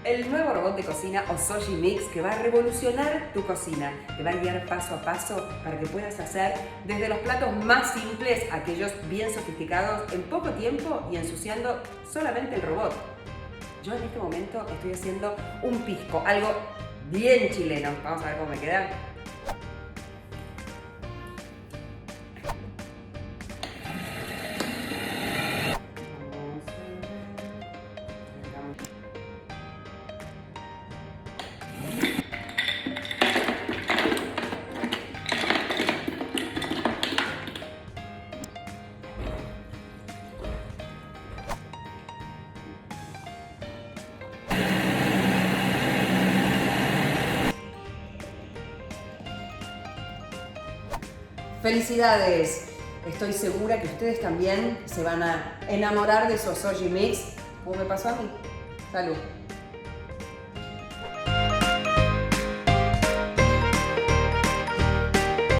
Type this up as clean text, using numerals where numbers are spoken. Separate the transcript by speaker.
Speaker 1: el nuevo robot de cocina Osoji Mix que va a revolucionar tu cocina. Te va a guiar paso a paso para que puedas hacer desde los platos más simples a aquellos bien sofisticados en poco tiempo y ensuciando solamente el robot. Yo en este momento estoy haciendo un pisco, algo bien chileno. Vamos a ver cómo me queda. ¡Felicidades! Estoy segura que ustedes también se van a enamorar de su Osoji Mix, como me pasó a mí. ¡Salud!